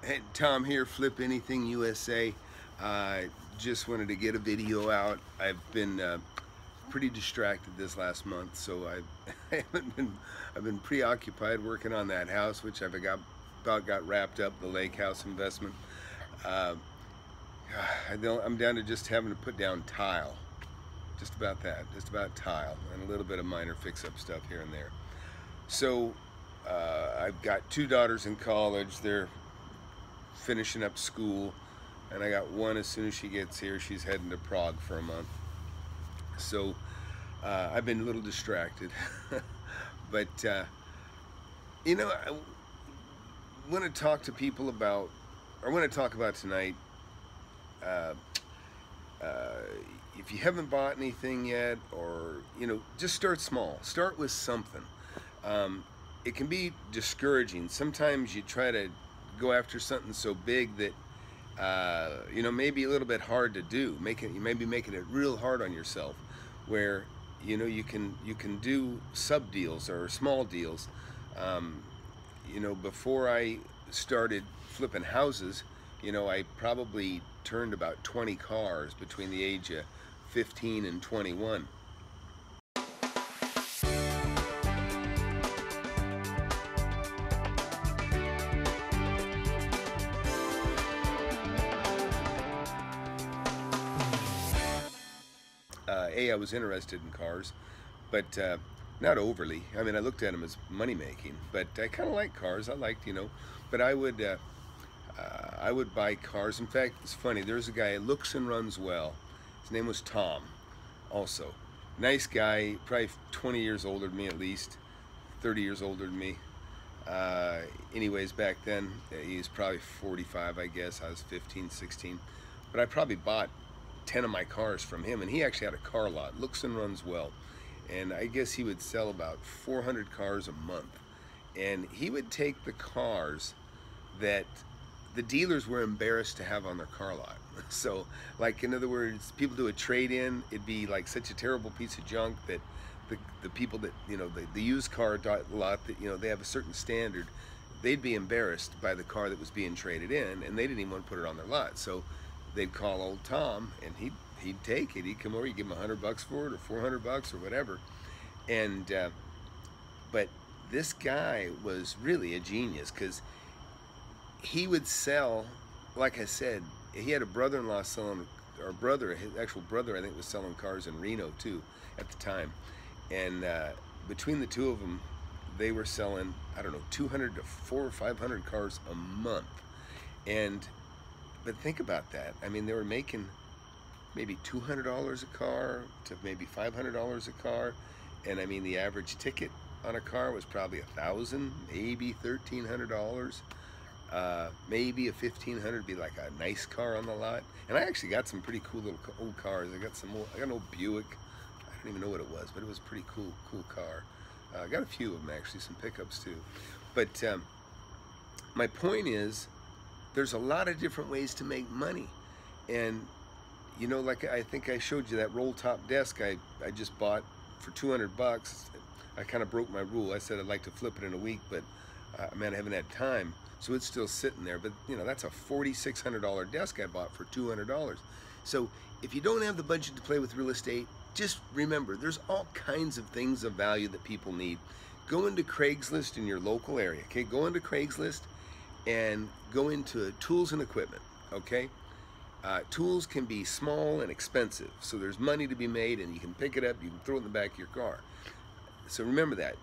Hey, Tom here, FlipAnything USA. Just wanted to get a video out. I've been pretty distracted this last month, so I've been preoccupied working on that house, which about got wrapped up, the lake house investment. Uh, I'm down to just having to put down tile, just about that, just about tile, and a little bit of minor fix-up stuff here and there. So I've got two daughters in college. They're finishing up school, and I got one as soon as she gets here. She's heading to Prague for a month. So I've been a little distracted. But I want to talk to people about, or I want to talk about tonight, if you haven't bought anything yet, or just start small. Start with something. It can be discouraging. Sometimes you try to go after something so big that maybe a little bit hard to do. You may be making it real hard on yourself, where you can do sub deals or small deals. Before I started flipping houses, I probably turned about 20 cars between the age of 15 and 21. I was interested in cars, but not overly. I mean, I looked at them as money-making, but I kind of like cars. I liked, but I would buy cars. In fact, it's funny. There's a guy who looks and runs well. His name was Tom. Also, nice guy, probably 20 years older than me at least, 30 years older than me. Anyways, back then he was probably 45, I guess. I was 15, 16, but I probably bought 10 of my cars from him, and he actually had a car lot. Looks and runs well, and I guess he would sell about 400 cars a month. And he would take the cars that the dealers were embarrassed to have on their car lot. So, like, in other words, people do a trade-in, it'd be like such a terrible piece of junk that the people that the used car lot that they have a certain standard, they'd be embarrassed by the car that was being traded in, and they didn't even want to put it on their lot. So they'd call old Tom, and he'd take it. He'd come over, he'd give him $100 for it, or 400 bucks, or whatever. And but this guy was really a genius, because he would sell, like I said, he had a brother-in-law selling, or his actual brother, I think, was selling cars in Reno too at the time. And between the two of them, they were selling, I don't know, 200 to 400 or 500 cars a month. But think about that. I mean, they were making maybe $200 a car to maybe $500 a car, and I mean, the average ticket on a car was probably $1,000, maybe $1,300, maybe a $1,500 be like a nice car on the lot. And I actually got some pretty cool little old cars. I got an old Buick. I don't even know what it was, but it was a pretty cool car. I got a few of them actually, some pickups too. But my point is, there's a lot of different ways to make money. And like I think I showed you that roll top desk I just bought for 200 bucks. I kind of broke my rule. I said I'd like to flip it in a week, but man, I haven't had time. So it's still sitting there. But that's a $4,600 desk I bought for $200. So if you don't have the budget to play with real estate, just remember, there's all kinds of things of value that people need. Go into Craigslist in your local area, okay? Go into Craigslist and go into tools and equipment, okay? Tools can be small and expensive, so there's money to be made, and you can pick it up, you can throw it in the back of your car. So remember that.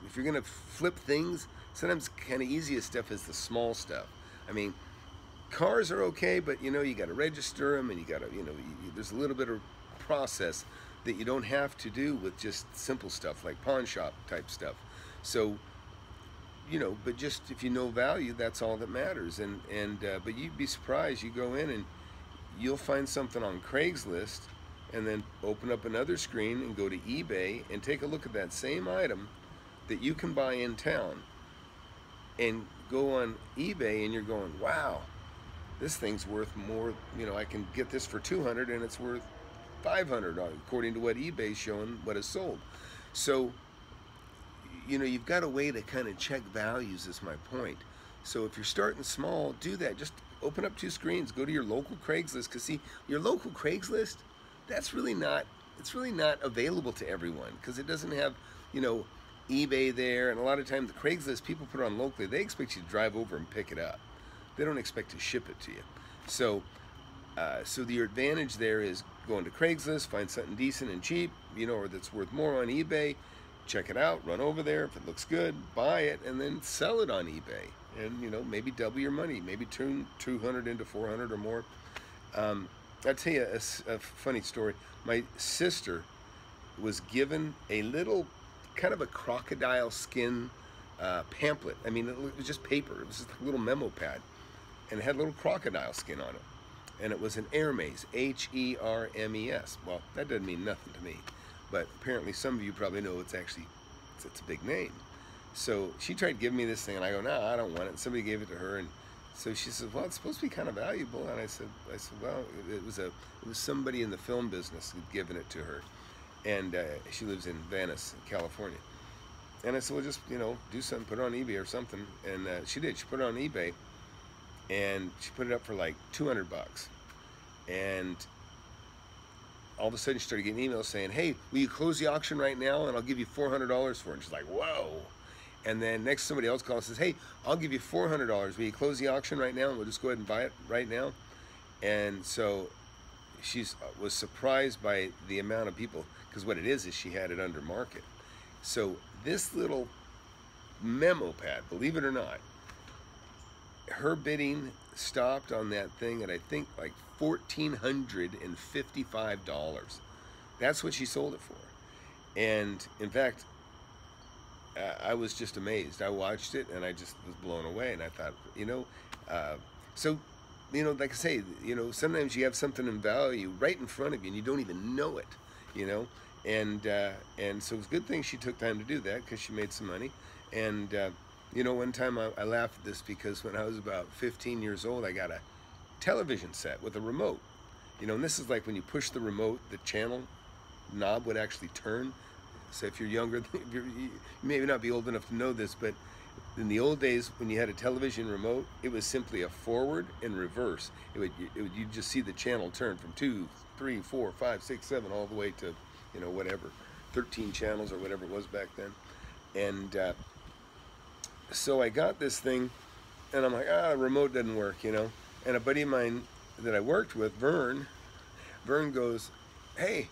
If you're gonna flip things, sometimes kind of easiest stuff is the small stuff. I mean, cars are okay, but you gotta register them, and you gotta, there's a little bit of process that you don't have to do with just simple stuff like pawn shop type stuff. So but just if you know value, that's all that matters. But you'd be surprised. You go in and you'll find something on Craigslist, and then open up another screen and go to eBay and take a look at that same item that you can buy in town, and go on eBay, and you're going, wow, this thing's worth more. I can get this for 200 and it's worth 500 according to what eBay's showing what is sold. So you've got a way to kind of check values, is my point. So if you're starting small, do that. Just open up 2 screens. Go to your local Craigslist, because see, your local Craigslist, that's really not, it's really not available to everyone, because it doesn't have, you know, eBay there. And a lot of times the Craigslist, people put it on locally, they expect you to drive over and pick it up. They don't expect to ship it to you. So your advantage there is going to Craigslist, find something decent and cheap, you know, or that's worth more on eBay, check it out, run over there. If it looks good, buy it, and then sell it on eBay. And, you know, maybe double your money, maybe turn 200 into 400 or more. I'll tell you a funny story. My sister was given a little, kind of a crocodile skin pamphlet. I mean, it was just paper. It was just a little memo pad, and it had a little crocodile skin on it. And it was an Hermes, H-E-R-M-E-S. Well, that doesn't mean nothing to me, but apparently some of you probably know it's actually, it's a big name. So she tried giving me this thing, and I go, no, I don't want it. And somebody gave it to her, and so she said, well, it's supposed to be kind of valuable. And I said, well, it was somebody in the film business who'd given it to her, and she lives in Venice, California. And I said, well, just, you know, do something, put it on eBay or something. And she did. She put it on eBay, and she put it up for like 200 bucks. And all of a sudden she started getting emails saying, hey, will you close the auction right now, and I'll give you $400 for it. And she's like, whoa. And then next somebody else calls and says, hey, I'll give you $400. Will you close the auction right now, and we'll just go ahead and buy it right now? And so she was surprised by the amount of people, because what it is she had it under market. So this little memo pad, believe it or not, her bidding stopped on that thing at, I think, like $1,455. That's what she sold it for. And in fact, I was just amazed. I watched it and I just was blown away. And I thought, you know, so, you know, like I say, you know, sometimes you have something in value right in front of you and you don't even know it, you know. And so it was a good thing she took time to do that, because she made some money. And you know, one time I laughed at this, because when I was about 15 years old, I got a television set with a remote. You know, and this is like when you push the remote, the channel knob would actually turn. So if you're younger, you may not be old enough to know this, but in the old days, when you had a television remote, it was simply a forward and reverse. You'd just see the channel turn from 2, 3, 4, 5, 6, 7, all the way to, you know, whatever, 13 channels or whatever it was back then. And so I got this thing, and I'm like, the remote doesn't work, you know. And a buddy of mine that I worked with, Vern goes, hey,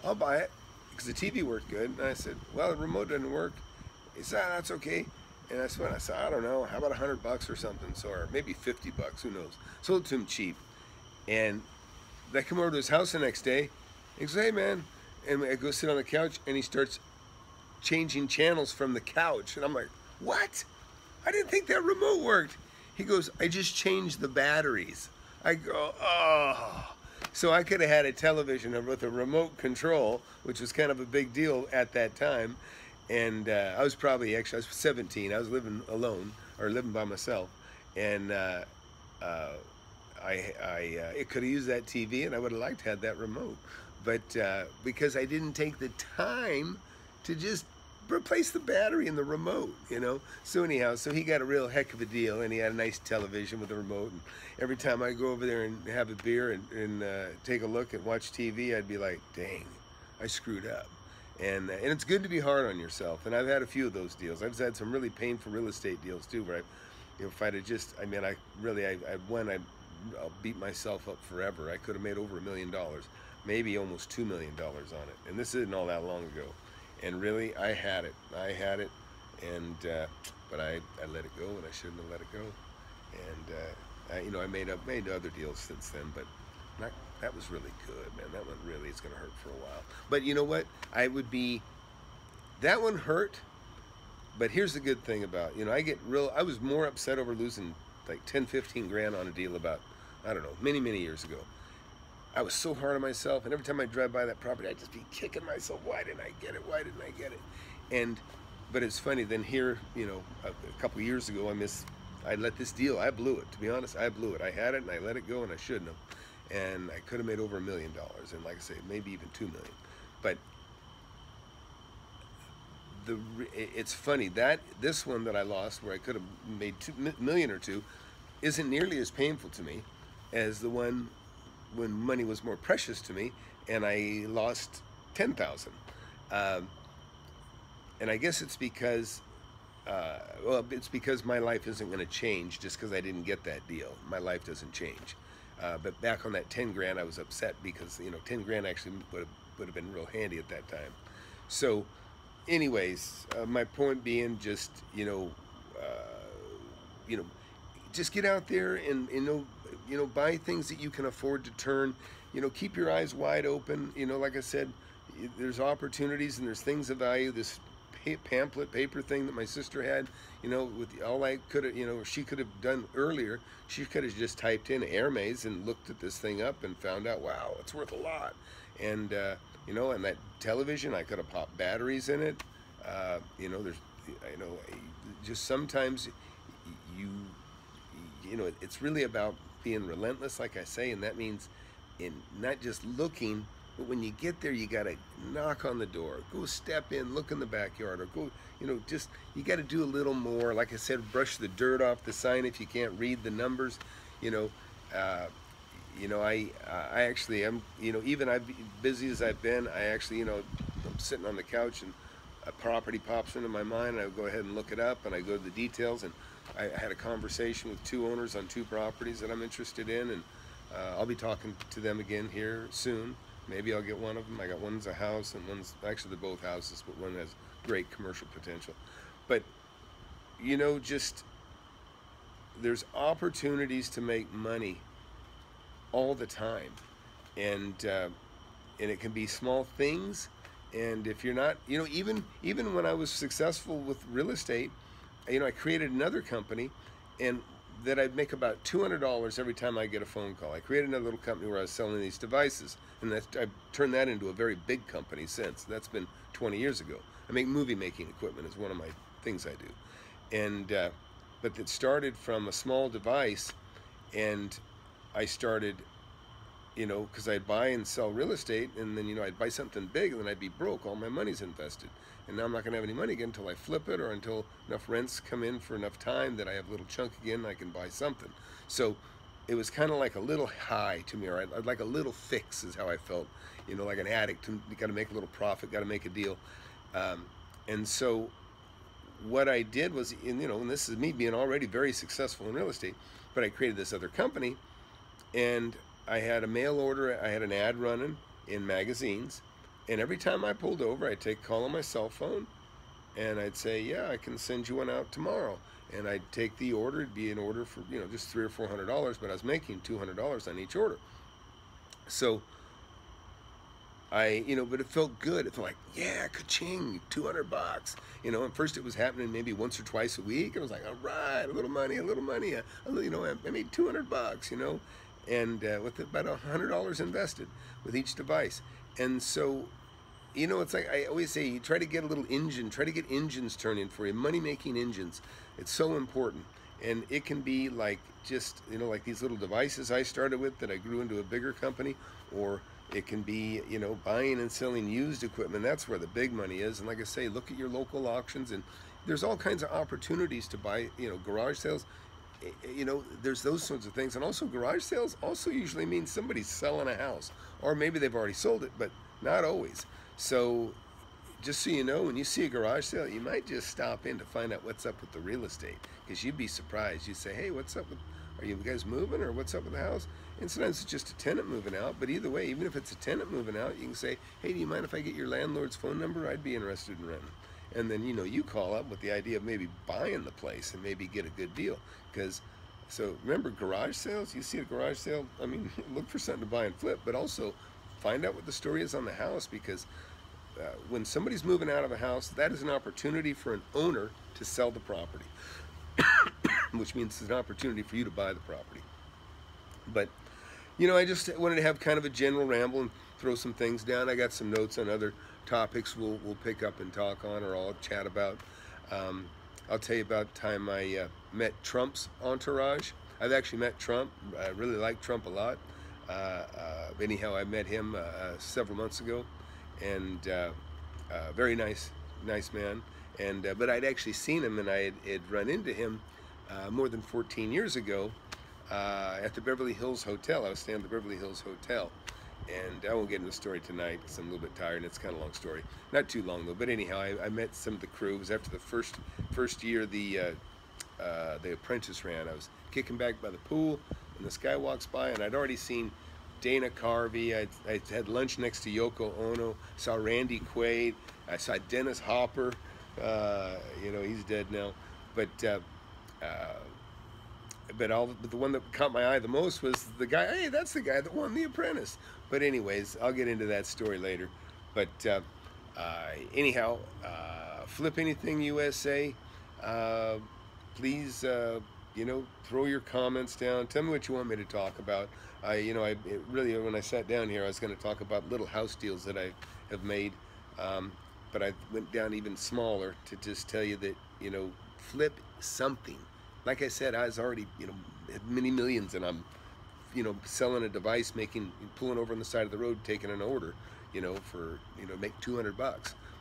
I'll buy it, because the TV worked good. And I said, well, the remote doesn't work. He said, that's okay. And I said, I don't know, how about $100 or something? So, or maybe 50 bucks, who knows? Sold it to him cheap. And I come over to his house the next day. He goes, hey, man. And I go sit on the couch, and he starts changing channels from the couch. And I'm like, what? I didn't think that remote worked. He goes, I just changed the batteries. I go, oh. So I could have had a television with a remote control, which was kind of a big deal at that time. And I was 17. I was living alone, or living by myself. And it could have used that TV, and I would have liked to have that remote. But because I didn't take the time to just replace the battery in the remote, you know. So anyhow, so he got a real heck of a deal, and he had a nice television with a remote. And every time I go over there and have a beer and take a look and watch TV, I'd be like, dang, I screwed up. And it's good to be hard on yourself. And I've had a few of those deals. I've had some really painful real estate deals too, where if I'd have just, I mean, I'll beat myself up forever. I could have made over $1 million, maybe almost $2 million on it. And this isn't all that long ago. And really, I had it, and but I let it go, and I shouldn't have let it go. And you know, I made other deals since then, but that was really good, man. That one really is going to hurt for a while. But you know what? That one hurt. But here's the good thing about, you know, I was more upset over losing like 10, 15 grand on a deal about, I don't know, many years ago. I was so hard on myself, and every time I drive by that property, I'd just be kicking myself. Why didn't I get it? Why didn't I get it? But it's funny. Then here, you know, a couple of years ago, I let this deal. I blew it. To be honest, I blew it. I had it, and I let it go, and I shouldn't have. And I could have made over $1 million, and like I say, maybe even $2 million. But it's funny that this one that I lost, where I could have made $2 million or two, isn't nearly as painful to me as the one when money was more precious to me, and I lost 10,000. Um, and I guess it's because, well, it's because my life isn't going to change just because I didn't get that deal. My life doesn't change. But back on that 10 grand, I was upset because 10 grand actually would have been real handy at that time. So, anyways, my point being, just you know, just get out there and buy things that you can afford to turn. Keep your eyes wide open. Like I said, there's opportunities and there's things of value. This pamphlet paper thing that my sister had, with all I could have, she could have done earlier, she could have just typed in Hermes and looked at this thing up and found out, wow, it's worth a lot. And and that television, I could have popped batteries in it. There's, just sometimes it's really about being relentless, like I say, and that means in not just looking, but when you get there, you gotta knock on the door, go step in, look in the backyard, or go, just, you gotta do a little more. Like I said, brush the dirt off the sign if you can't read the numbers. I actually am, even busy as I've been, I actually, I'm sitting on the couch and a property pops into my mind, and I go ahead and look it up, and I go to the details, and I had a conversation with 2 owners on 2 properties that I'm interested in, and I'll be talking to them again here soon. Maybe I'll get one of them. I got one's a house, and one's, actually they're both houses, but one has great commercial potential. But just, there's opportunities to make money all the time, and it can be small things. And if you're not, even when I was successful with real estate, I created another company, and that I'd make about $200 every time I get a phone call. I created another little company where I was selling these devices, and I've turned that into a very big company since. That's been 20 years ago. I make movie making equipment is one of my things I do, and but it started from a small device, and I started, because I'd buy and sell real estate, and then I'd buy something big, and then I'd be broke. All my money's invested, and now I'm not going to have any money again until I flip it, or until enough rents come in for enough time that I have a little chunk again and I can buy something. So it was kind of like a little high to me, or I'd like a little fix is how I felt, like an addict. You got to make a little profit, got to make a deal. And so what I did was, and this is me being already very successful in real estate, but I created this other company, and I had a mail order, I had an ad running in magazines, and every time I pulled over, I'd take a call on my cell phone, and I'd say, yeah, I can send you one out tomorrow. And I'd take the order. It'd be an order for, just $300 or $400, but I was making $200 on each order. So but it felt good. It felt like, yeah, ka-ching, $200. At first it was happening maybe once or twice a week. I was like, all right, a little money. I made $200, and with about $100 invested with each device. And so, it's like I always say, you try to get a little engine, try to get engines turning for you, money-making engines. It's so important. And it can be like just, like these little devices I started with that I grew into a bigger company, or it can be, buying and selling used equipment. That's where the big money is. And like I say, look at your local auctions, and there's all kinds of opportunities to buy, garage sales. There's those sorts of things. And also garage sales also usually means somebody's selling a house, or maybe they've already sold it, but not always. So just so you know, when you see a garage sale, you might just stop in to find out what's up with the real estate, because you'd be surprised. You say, hey, what's up with, are you guys moving, or what's up with the house? And sometimes it's just a tenant moving out, but either way, even if it's a tenant moving out, you can say, hey, do you mind if I get your landlord's phone number? I'd be interested in renting. And then, you call up with the idea of maybe buying the place and maybe get a good deal. So remember, garage sales, you see a garage sale, look for something to buy and flip, but also find out what the story is on the house, because when somebody's moving out of a house, that is an opportunity for an owner to sell the property, which means it's an opportunity for you to buy the property. But, I just wanted to have kind of a general ramble and throw some things down. I got some notes on other topics we'll pick up and talk on, or I'll chat about. I'll tell you about the time I met Trump's entourage. I've actually met Trump. I really like Trump a lot. Anyhow, I met him several months ago, and very nice nice man. And but I'd actually seen him, and I had run into him more than 14 years ago at the Beverly Hills Hotel. I was staying at the Beverly Hills Hotel, and I won't get into the story tonight because I'm a little bit tired, and it's kind of a long story. Not too long though. But anyhow, I met some of the crew. It was after the first year the apprentice ran. I was kicking back by the pool, and this guy walks by, and I'd already seen Dana Carvey. I had lunch next to Yoko Ono. Saw Randy Quaid. I saw Dennis Hopper. You know, he's dead now. But the one that caught my eye the most was the guy. Hey, that's the guy that won The Apprentice. But anyways, I'll get into that story later. But anyhow, FlipAnything USA. Please, you know, throw your comments down. Tell me what you want me to talk about. You know, really, when I sat down here, I was going to talk about little house deals that I have made, but I went down even smaller to just tell you that, you know, flip something. Like I said, I was already, you know, had many millions, and I'm, you know, selling a device, pulling over on the side of the road, taking an order, you know, for, you know, make $200.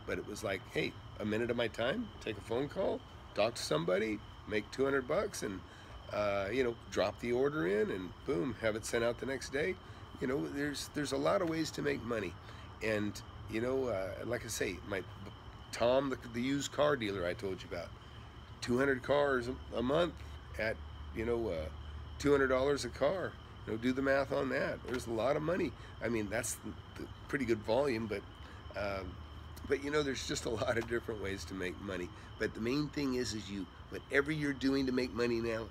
But it was like, hey, a minute of my time, take a phone call, talk to somebody, make $200, and you know, drop the order in, and boom, have it sent out the next day. You know, there's a lot of ways to make money, and you know, like I say, Tom, the used car dealer I told you about, 200 cars a month at, you know, $200 a car. You know, do the math on that. There's a lot of money. I mean, that's the pretty good volume, but you know, there's just a lot of different ways to make money. But the main thing is whatever you're doing to make money now,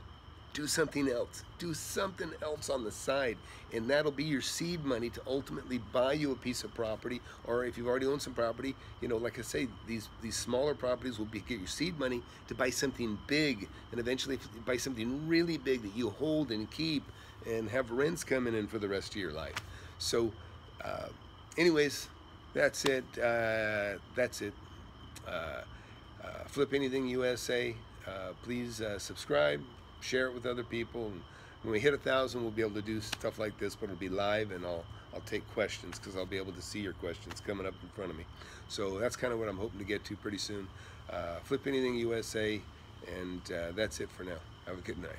do something else. Do something else on the side, and that'll be your seed money to ultimately buy you a piece of property. Or if you've already owned some property, you know, like I say, these smaller properties will get your seed money to buy something big, and eventually buy something really big that you hold and keep and have rents coming in for the rest of your life. So, anyways, that's it. FlipAnything USA. Please subscribe, share it with other people, and when we hit 1,000, we'll be able to do stuff like this, but it'll be live, and I'll take questions because I'll be able to see your questions coming up in front of me. So that's kind of what I'm hoping to get to pretty soon. FlipAnything USA, and that's it for now. Have a good night.